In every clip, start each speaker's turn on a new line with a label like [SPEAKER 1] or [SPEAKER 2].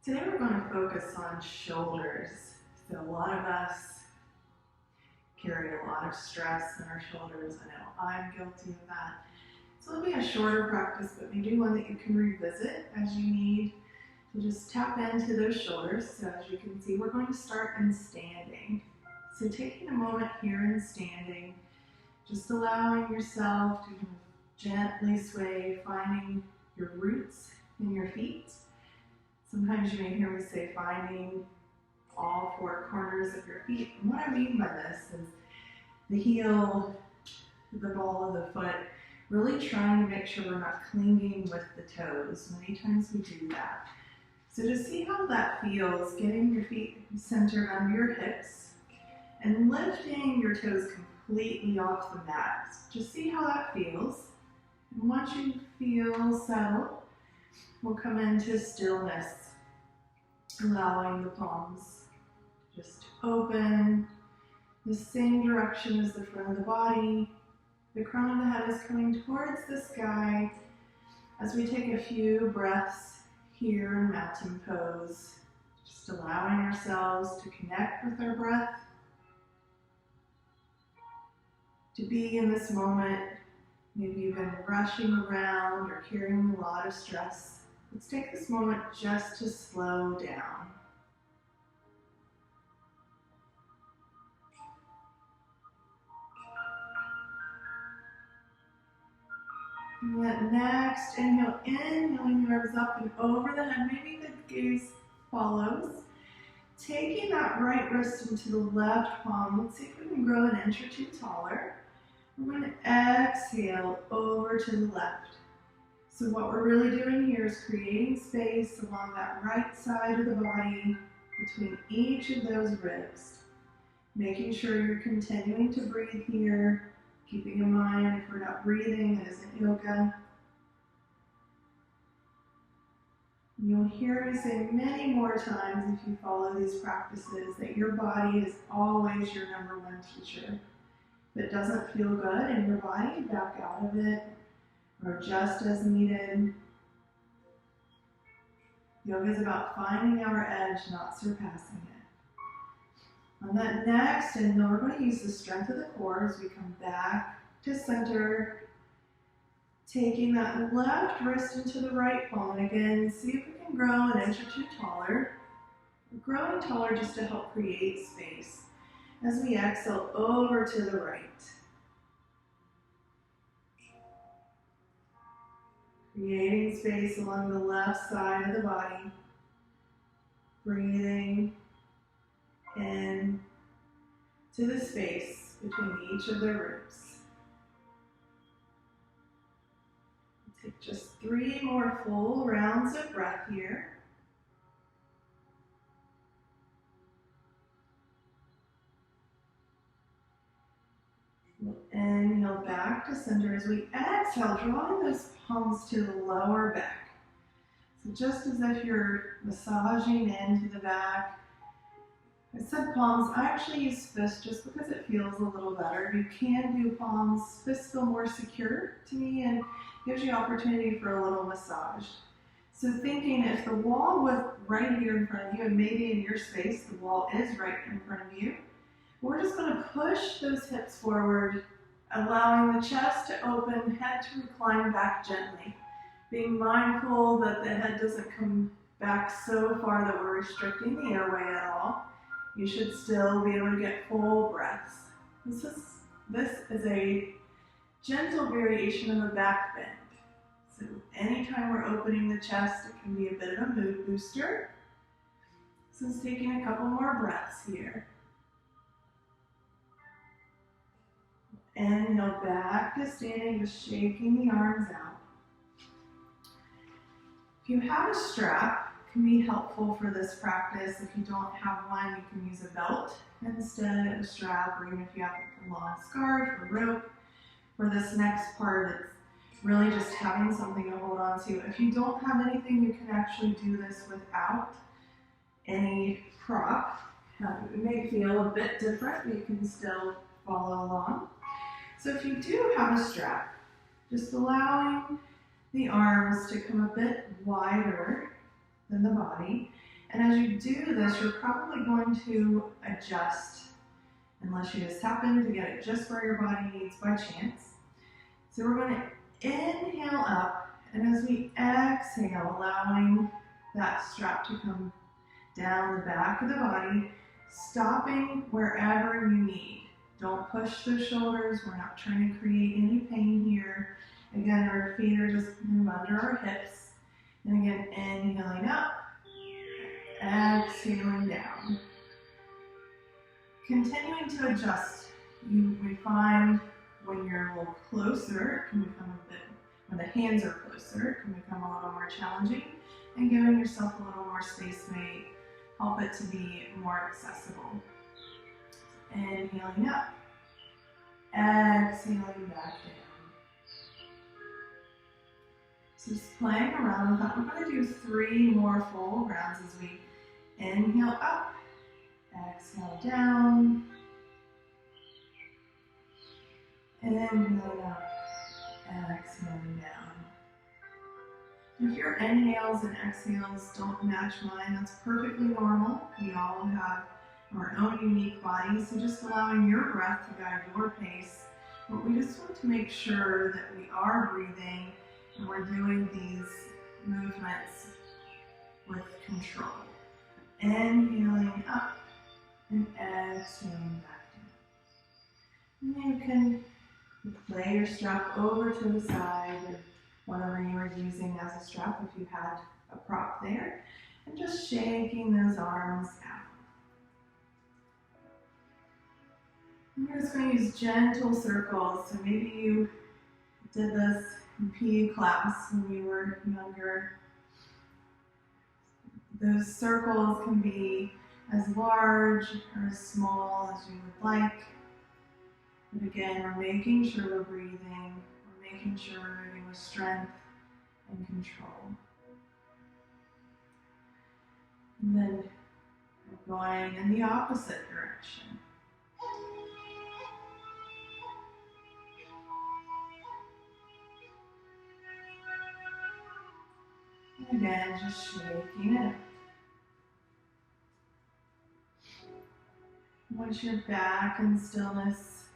[SPEAKER 1] Today we're going to focus on shoulders. So a lot of us carry a lot of stress in our shoulders. I know I'm guilty of that. So it'll be a shorter practice, but maybe one that you can revisit as you need to just tap into those shoulders. So as you can see, we're going to start in standing. So taking a moment here in standing, just allowing yourself to gently sway, finding your roots in your feet. Sometimes you may hear me say finding all four corners of your feet. And what I mean by this is the heel, the ball of the foot, really trying to make sure we're not clinging with the toes. Many times we do that. So to see how that feels, getting your feet centered under your hips and lifting your toes completely off the mat. Just see how that feels. And once you feel settled, we'll come into stillness, allowing the palms just to open the same direction as the front of the body. The crown of the head is coming towards the sky as we take a few breaths here in mountain pose, just allowing ourselves to connect with our breath, to be in this moment. Maybe you've been rushing around or carrying a lot of stress. Let's take this moment just to slow down. And that next inhale, inhaling the arms up and over the head. Maybe the gaze follows. Taking that right wrist into the left palm. Let's see if we can grow an inch or two taller. We're going to exhale over to the left. So what we're really doing here is creating space along that right side of the body between each of those ribs. Making sure you're continuing to breathe here, keeping in mind if we're not breathing, it isn't yoga. You'll hear me say many more times if you follow these practices that your body is always your number one teacher. If it doesn't feel good in your body, back out of it. Or adjust as needed. Yoga is about finding our edge, not surpassing it. On that next inhale, we're going to use the strength of the core as we come back to center. Taking that left wrist into the right palm. And again, see if we can grow an inch or two taller. We're growing taller just to help create space. As we exhale over to the right. Creating space along the left side of the body. Breathing in to the space between each of the ribs. Take just 3 more full rounds of breath here. We'll inhale back to center as we exhale, drawing those palms to the lower back. So just as if you're massaging into the back. I said palms, I actually use fists just because it feels a little better. You can do palms. Fists feel more secure to me and gives you opportunity for a little massage. So thinking if the wall was right here in front of you, and maybe in your space the wall is right in front of you, we're just going to push those hips forward, allowing the chest to open, head to recline back gently. Being mindful that the head doesn't come back so far that we're restricting the airway at all. You should still be able to get full breaths. This is a gentle variation of a back bend. So anytime we're opening the chest, it can be a bit of a mood booster. So it's taking a couple more breaths here. Inhale back to standing, just shaking the arms out. If you have a strap, it can be helpful for this practice. If you don't have one, you can use a belt instead of a strap, or even if you have a long scarf or rope. For this next part, it's really just having something to hold on to. If you don't have anything, you can actually do this without any prop. It may feel a bit different, but you can still follow along. So if you do have a strap, just allowing the arms to come a bit wider than the body, And as you do this, you're probably going to adjust, unless you just happen to get it just where your body needs by chance. So we're going to inhale up, and as we exhale, allowing that strap to come down the back of the body, stopping wherever you need. Don't push the shoulders. We're not trying to create any pain here. Again, our feet are just under our hips. And again, inhaling up, exhaling down. Continuing to adjust. We find when you're a little closer, it can become a bit, when the hands are closer, it can become a little more challenging. And giving yourself a little more space may help it to be more accessible. Inhaling up, exhaling back down. So just playing around with that. We're going to do 3 more full rounds as we inhale up, exhale down, inhale up, exhaling down. If your inhales and exhales don't match mine, that's perfectly normal. We all have our own unique bodies, so just allowing your breath to guide your pace. But we just want to make sure that we are breathing and we're doing these movements with control. Inhaling up and exhaling back down. And you can lay your strap over to the side, and whatever you were using as a strap, if you had a prop there, and just shaking those arms out. And you're just going to use gentle circles. So maybe you did this in PE class when you were younger. Those circles can be as large or as small as you would like. But again, we're making sure we're breathing. We're making sure we're moving with strength and control. And then we're going in the opposite direction. And again, just shaking it. Once you're back in stillness,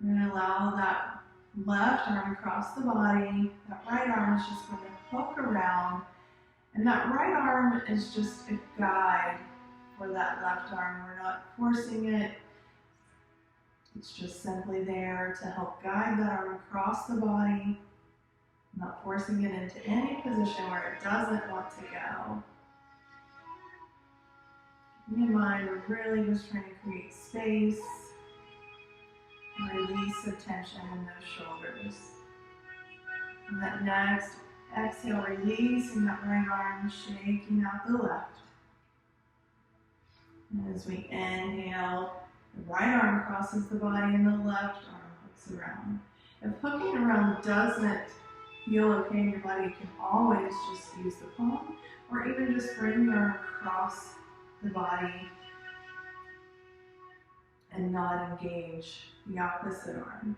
[SPEAKER 1] we're going to allow that left arm across the body. That right arm is just going to hook around. And that right arm is just a guide for that left arm. We're not forcing it. It's just simply there to help guide that arm across the body, not forcing it into any position where it doesn't want to go. In your mind, we're really just trying to create space and release the tension in those shoulders. And that next exhale, releasing that right arm, shaking out the left. And as we inhale, the right arm crosses the body and the left arm hooks around. If hooking around doesn't feel okay in your body, you can always just use the palm, or even just bring the arm across the body and not engage the opposite arm.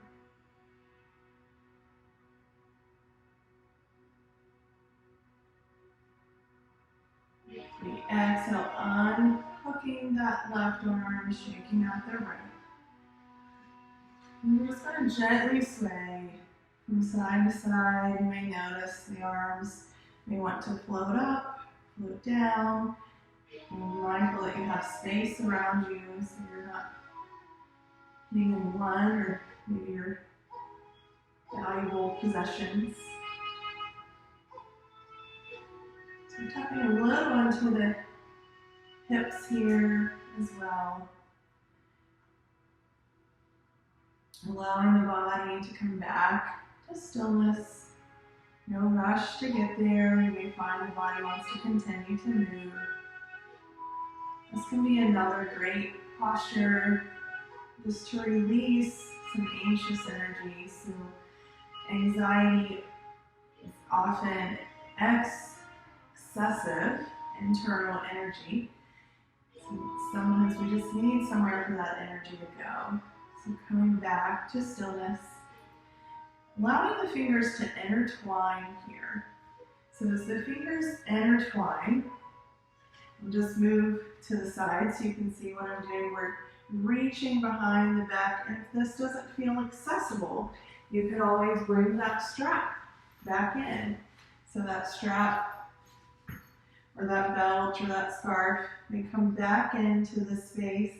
[SPEAKER 1] We exhale, unhooking that left arm, shaking out the right. And we're just going to gently sway from side to side. You may notice the arms may want to float up, float down. Be mindful that you have space around you so you're not hitting anyone or maybe your valuable possessions. So we're tapping a little into the hips here as well. Allowing the body to come back to stillness. No rush to get there. You may find the body wants to continue to move. This can be another great posture just to release some anxious energy. So anxiety is often excessive internal energy. So sometimes we just need somewhere for that energy to go. So coming back to stillness. Allowing the fingers to intertwine here. So as the fingers intertwine, We'll just move to the side so you can see what I'm doing. We're reaching behind the back, and if this doesn't feel accessible, you can always bring that strap back in. So that strap or that belt or that scarf may come back into the space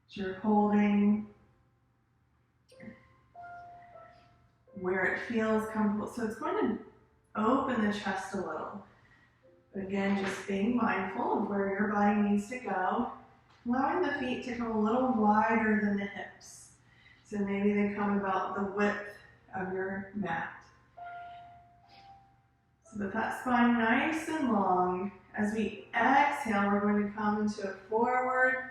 [SPEAKER 1] that you're holding where it feels comfortable. So it's going to open the chest a little. But again, just being mindful of where your body needs to go, allowing the feet to come a little wider than the hips. So maybe they come about the width of your mat. So with that spine nice and long, as we exhale, we're going to come into a forward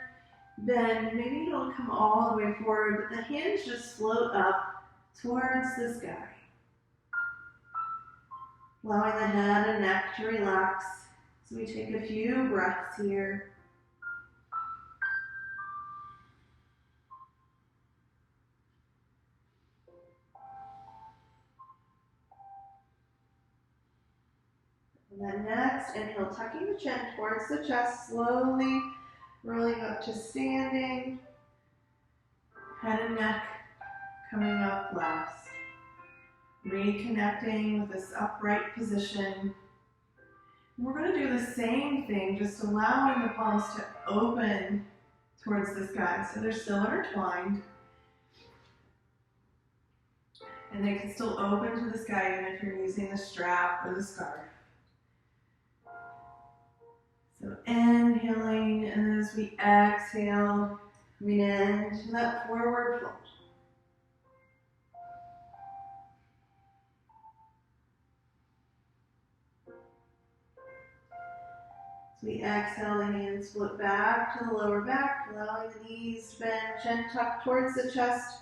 [SPEAKER 1] bend. Maybe you don't come all the way forward, but the hands just float up towards the sky. Allowing the head and neck to relax. So we take a few breaths here. And then next, inhale, tucking the chin towards the chest, slowly rolling up to standing. Head and neck coming up last. Reconnecting with this upright position. We're going to do the same thing, just allowing the palms to open towards the sky. So they're still intertwined. And they can still open to the sky even if you're using the strap or the scarf. So inhaling, and as we exhale, coming into that forward fold. As we exhale, the hands flip back to the lower back, allowing the knees to bend, chin tucked towards the chest,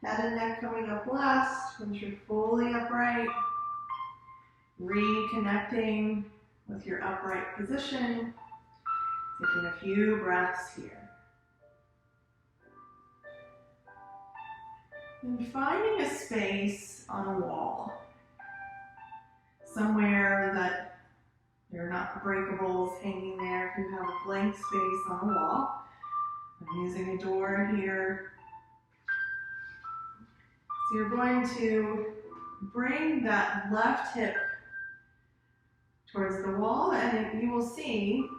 [SPEAKER 1] head and neck coming up last. Once you're fully upright, reconnecting with your upright position, taking a few breaths here. And finding a space on a wall, somewhere that there are not breakables hanging there. If you have a blank space on a wall, I'm using a door here. So you're going to bring that left hip towards the wall, and you will see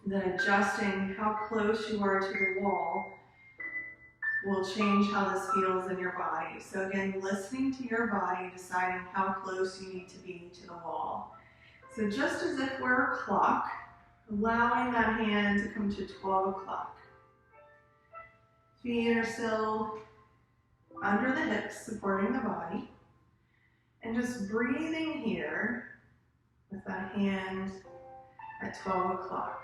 [SPEAKER 1] that adjusting how close you are to the wall will change how this feels in your body. So again, listening to your body, deciding how close you need to be to the wall. So just as if we're a clock, allowing that hand to come to 12 o'clock. Feet are still under the hips, supporting the body. And just breathing here with that hand at 12 o'clock.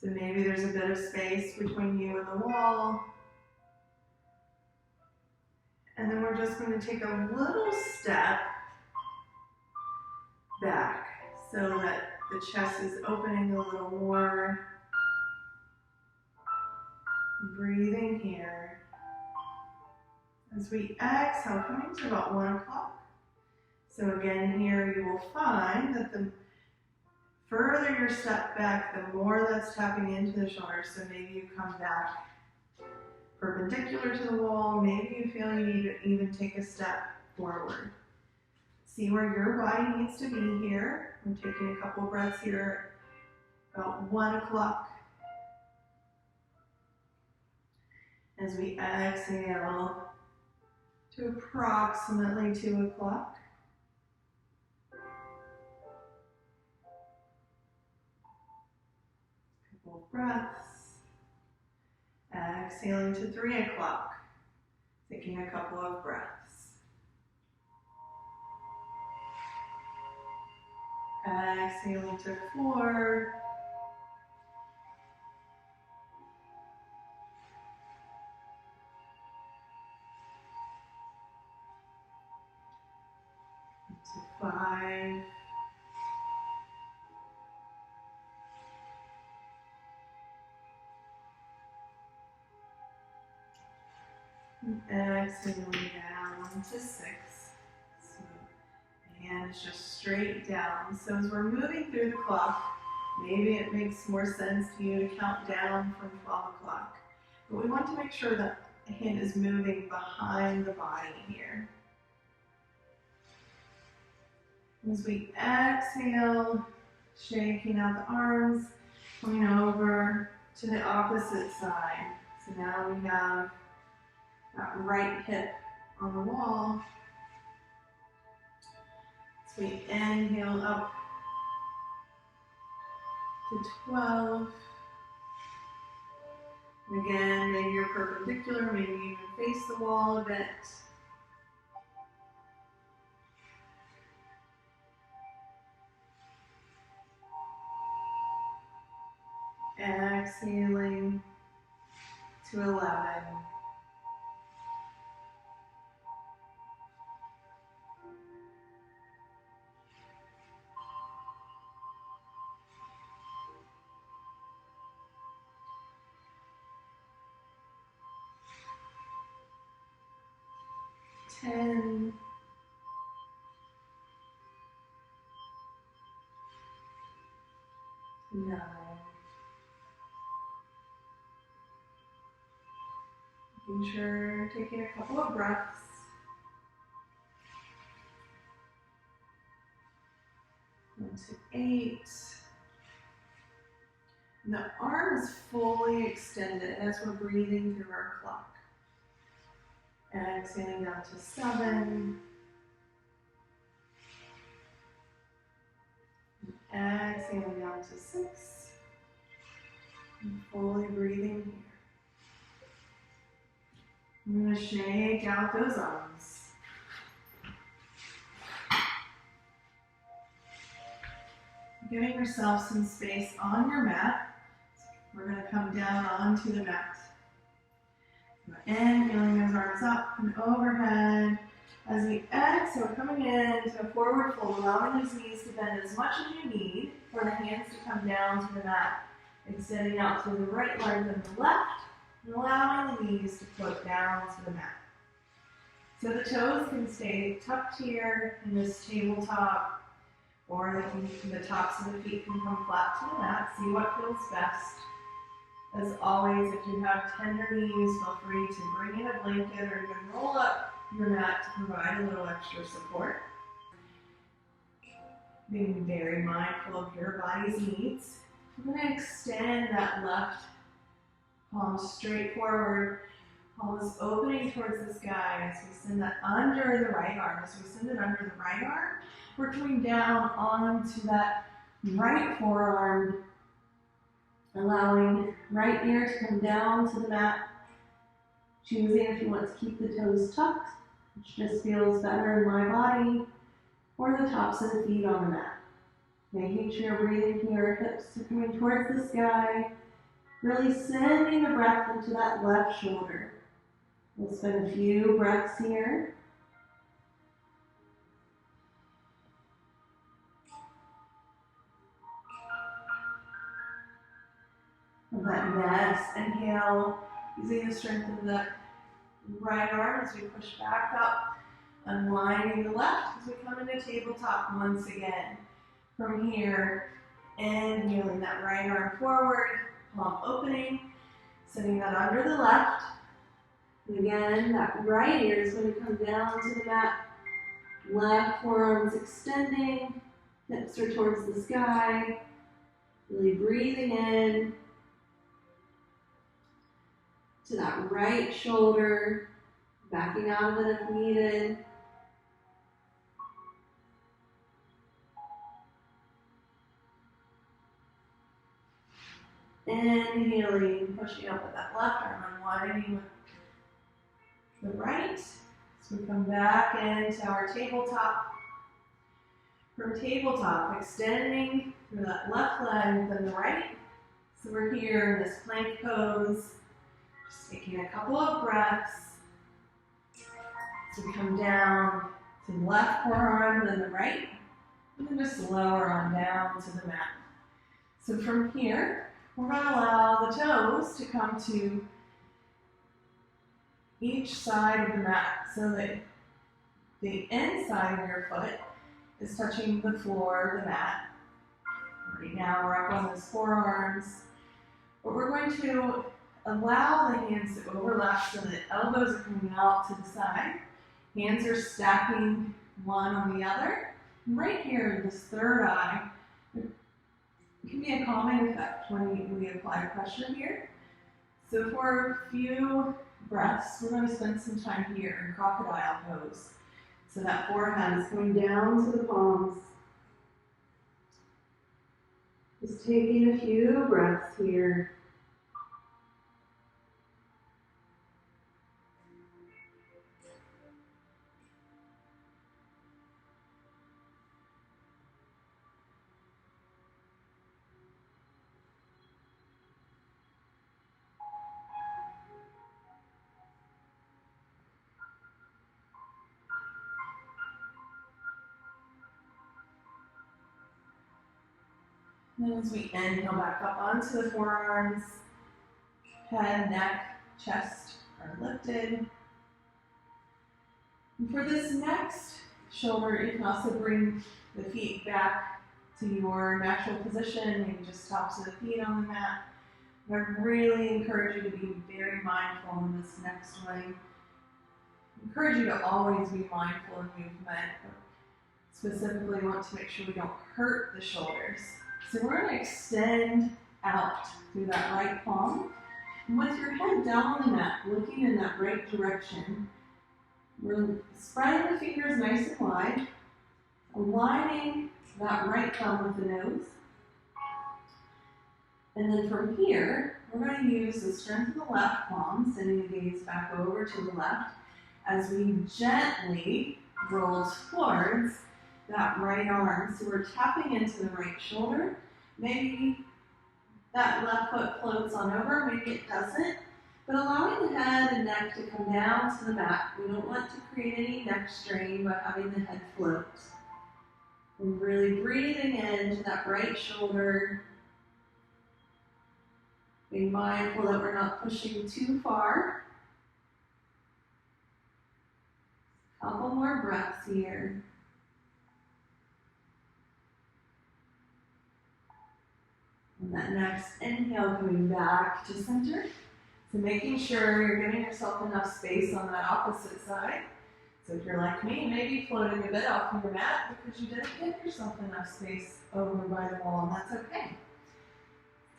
[SPEAKER 1] So maybe there's a bit of space between you and the wall. And then we're just going to take a little step back so that the chest is opening a little more. Breathing here. As we exhale, coming to about 1 o'clock. So again, here you will find that the further your step back, the more that's tapping into the shoulders. So maybe you come back perpendicular to the wall. Maybe you feel you need to even take a step forward. See where your body needs to be here. I'm taking a couple of breaths here, about 1 o'clock. As we exhale to approximately 2 o'clock. Couple of breaths. Exhaling to 3 o'clock. Taking a couple of breaths. Exhaling to 4. To 5. And exhaling down to 6. So hand is just straight down. So as we're moving through the clock, maybe it makes more sense to you to count down from 12 o'clock. But we want to make sure that the hand is moving behind the body here. As we exhale, shaking out the arms, coming over to the opposite side. So now we have that right hip on the wall. So we inhale up to 12. And again, maybe you're perpendicular, maybe even face the wall a bit. Exhaling to 11. Ten. 9. Making sure, taking a couple of breaths. To 8. And the arm is fully extended as we're breathing through our clock. Exhaling down to 7. Exhaling down to 6. And fully breathing here. I'm going to shake out those arms. Giving yourself some space on your mat. We're going to come down onto the mat. Inhaling those arms up and overhead. As we exhale, coming into a forward fold, allowing those knees to bend as much as you need for the hands to come down to the mat. Extending out to the right leg and the left, and allowing the knees to float down to the mat. So the toes can stay tucked here in this tabletop, or the tops of the feet can come flat to the mat. See what feels best. As always, if you have tender knees, feel free to bring in a blanket or even roll up your mat to provide a little extra support. Being very mindful of your body's needs. I'm going to extend that left palm straight forward. Palm is opening towards the sky as we send that under the right arm. As we send it under the right arm, we're coming down onto that right forearm, allowing right ear to come down to the mat. Choosing if you want to keep the toes tucked, which just feels better in my body, or the tops of the feet on the mat. Making sure you're breathing here, hips are coming towards the sky, really sending the breath into that left shoulder. We'll spend a few breaths here. And that next inhale, using the strength of the right arm as we push back up, unwinding the left as we come into tabletop once again. From here, inhaling that right arm forward, palm opening, sending that under the left. And again, that right ear is going to come down to the mat. Left forearms extending, hips are towards the sky. Really breathing in to that right shoulder, backing out of it if needed. Inhaling, pushing up with that left arm, unwinding with the right. So we come back into our tabletop. From tabletop, extending through that left leg, then the right. So we're here in this plank pose. Just taking a couple of breaths. So we come down to the left forearm, then the right, and then just lower on down to the mat. So from here, we're going to allow the toes to come to each side of the mat so that the inside of your foot is touching the floor, the mat. Right now we're up on those forearms, but we're going to allow the hands to overlap so that elbows are coming out to the side. Hands are stacking one on the other. And right here, this third eye, it can be a calming effect when we apply pressure here. So for a few breaths, we're going to spend some time here in crocodile pose. So that forehead is going down to the palms. Just taking a few breaths here. And as we inhale back up onto the forearms, head, neck, chest are lifted. And for this next shoulder, you can also bring the feet back to your natural position, maybe just tops of the feet on the mat. But I really encourage you to be very mindful in this next one. I encourage you to always be mindful in movement, but specifically want to make sure we don't hurt the shoulders. So we're going to extend out through that right palm. And with your head down on the mat, looking in that right direction, we're spreading the fingers nice and wide, aligning that right thumb with the nose. And then from here, we're going to use the strength of the left palm, sending the gaze back over to the left, as we gently roll towards that right arm. So we're tapping into the right shoulder. Maybe that left foot floats on over, maybe it doesn't. But allowing the head and neck to come down to the mat. We don't want to create any neck strain by having the head float. We're really breathing into that right shoulder. Being mindful that we're not pushing too far. A couple more breaths here. And that next inhale, coming back to center. So making sure you're giving yourself enough space on that opposite side. So if you're like me, maybe floating a bit off your mat because you didn't give yourself enough space over by the wall, and that's okay.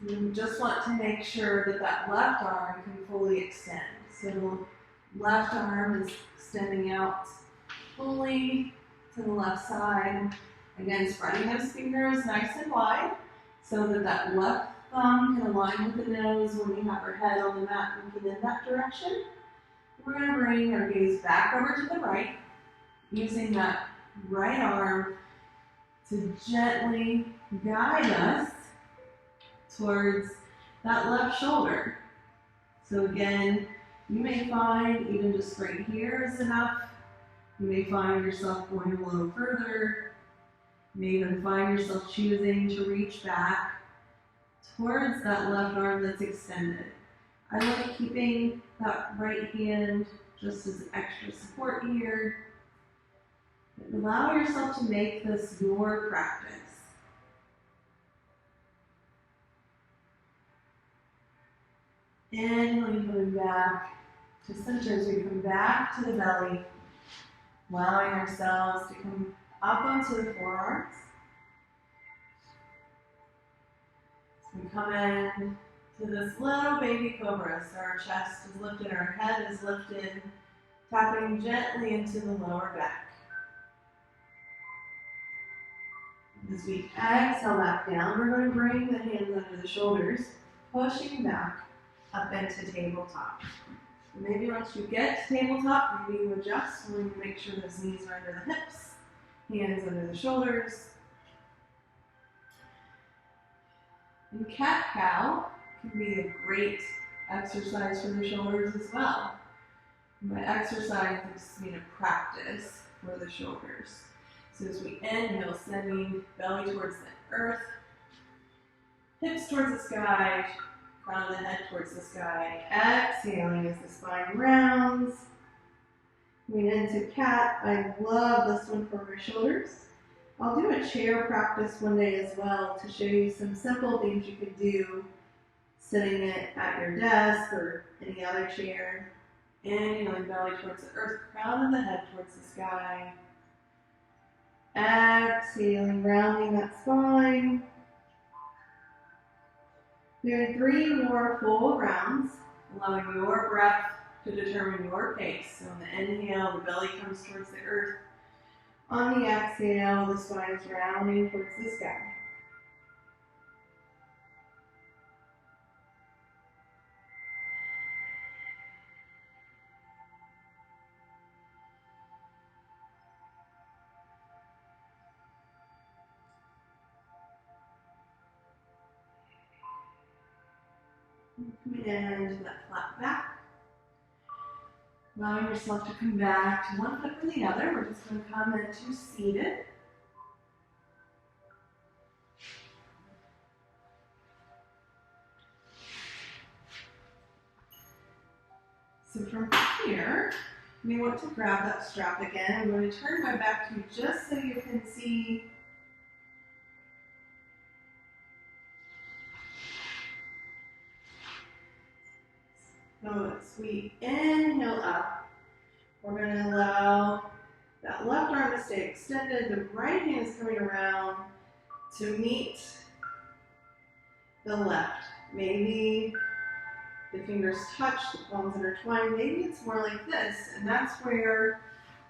[SPEAKER 1] You just want to make sure that that left arm can fully extend. So the left arm is extending out fully to the left side. Again, spreading those fingers nice and wide so that that left thumb can align with the nose when we have our head on the mat looking in that direction. We're going to bring our gaze back over to the right, using that right arm to gently guide us towards that left shoulder. So again, you may find even just right here is enough. You may find yourself going a little further. You may even find yourself choosing to reach back towards that left arm that's extended. I like keeping that right hand just as extra support here. Allow yourself to make this your practice. Inhaling, coming back to center as we come back to the belly, allowing ourselves to come up onto the forearms. So we come in to this little baby cobra. So our chest is lifted, our head is lifted, tapping gently into the lower back. As we exhale back down, we're going to bring the hands under the shoulders, pushing back up into tabletop. And maybe once you get to tabletop, maybe you adjust. We need to make sure those knees are under the hips, hands under the shoulders. And cat-cow can be a great exercise for the shoulders as well. By exercise, I just mean a practice for the shoulders. So as we inhale, sending belly towards the earth, hips towards the sky, crown of the head towards the sky. Exhaling as the spine rounds. Coming into cat. I love this one for my shoulders. I'll do a chair practice one day as well to show you some simple things you can do sitting at your desk or any other chair. Inhaling belly towards the earth, crown of the head towards the sky. Exhaling, rounding that spine. Doing 3 more full rounds, allowing your breath to determine your pace. So on the inhale, the belly comes towards the earth. On the exhale, the spine is rounding towards the sky. And that flat back. Allowing yourself to come back to one foot or the other. We're just going to come into seated. So from here, you may want to grab that strap again. I'm going to turn my back to you just so you can see as we inhale up, we're going to allow that left arm to stay extended. The right hand is coming around to meet the left. Maybe the fingers touch, the palms intertwine. Maybe it's more like this, and that's where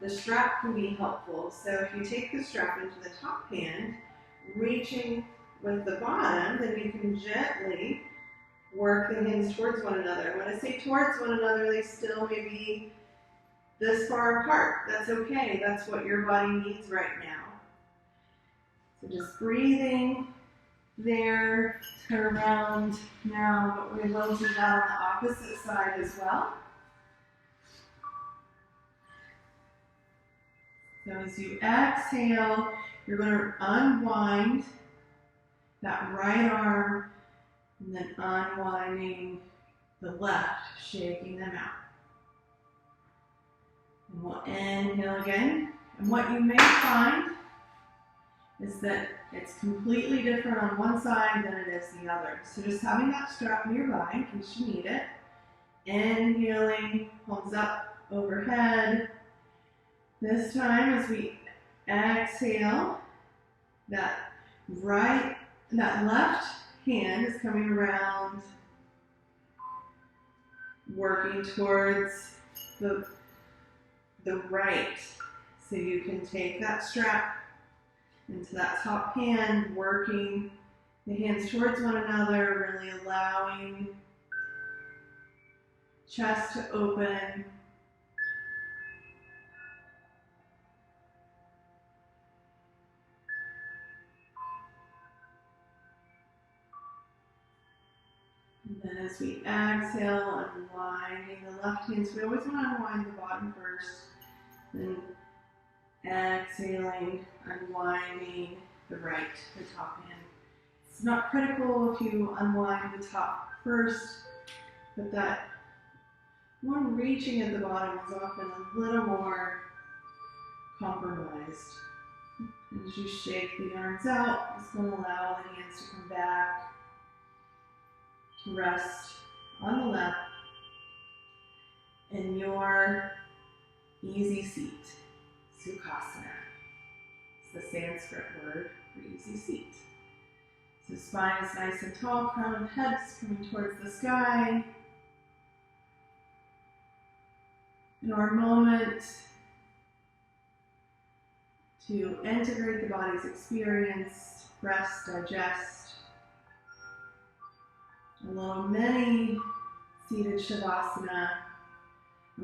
[SPEAKER 1] the strap can be helpful. So if you take the strap into the top hand, reaching with the bottom, then you can gently work the hands towards one another. When I say towards one another, they still may be this far apart. That's okay. That's what your body needs right now. So just breathing there, turn around now, but we will do that on the opposite side as well. So as you exhale, you're going to unwind that right arm and then unwinding the left, shaking them out. And we'll inhale again. And what you may find is that it's completely different on one side than it is the other. So just having that strap nearby in case you need it. Inhaling, palms up overhead. This time as we exhale, that left hand is coming around, working towards the right. So you can take that strap into that top hand, working the hands towards one another, really allowing chest to open. And then as we exhale, unwinding the left hand. So we always want to unwind the bottom first. Then exhaling, unwinding the right, the top hand. It's not critical if you unwind the top first, but that one reaching at the bottom is often a little more compromised. And as you shake the arms out, it's going to allow the hands to come back to rest on the lap in your easy seat, Sukhasana. It's the Sanskrit word for easy seat. So spine is nice and tall, crown of head is coming towards the sky. In our moment to integrate the body's experience, rest, digest, a little mini seated Shavasana,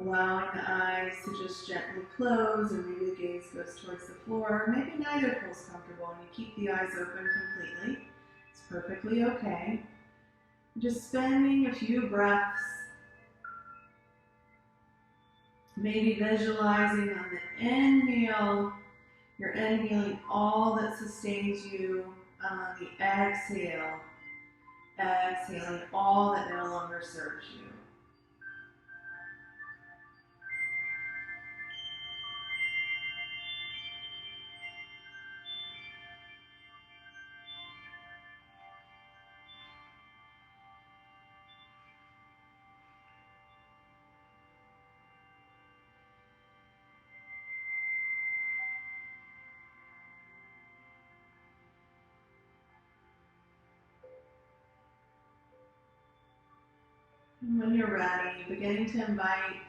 [SPEAKER 1] allowing the eyes to just gently close, or maybe the gaze goes towards the floor, or maybe neither feels comfortable and you keep the eyes open completely. It's perfectly okay. Just spending a few breaths, maybe visualizing on the inhale, you're inhaling all that sustains you. On the exhale, exhaling all that no longer serves you. And when you're ready, beginning to invite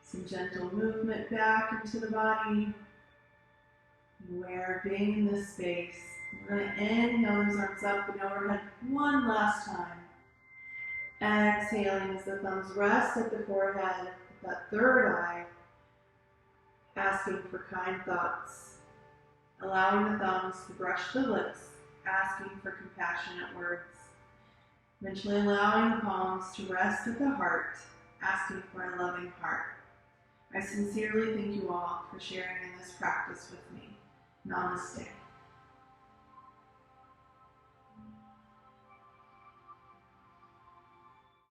[SPEAKER 1] some gentle movement back into the body. Aware of being in this space. We're going to inhale those arms up and overhead one last time. Exhaling as the thumbs rest at the forehead, that third eye, asking for kind thoughts. Allowing the thumbs to brush the lips, asking for compassionate words. Eventually allowing the palms to rest at the heart, asking for a loving heart. I sincerely thank you all for sharing in this practice with me. Namaste.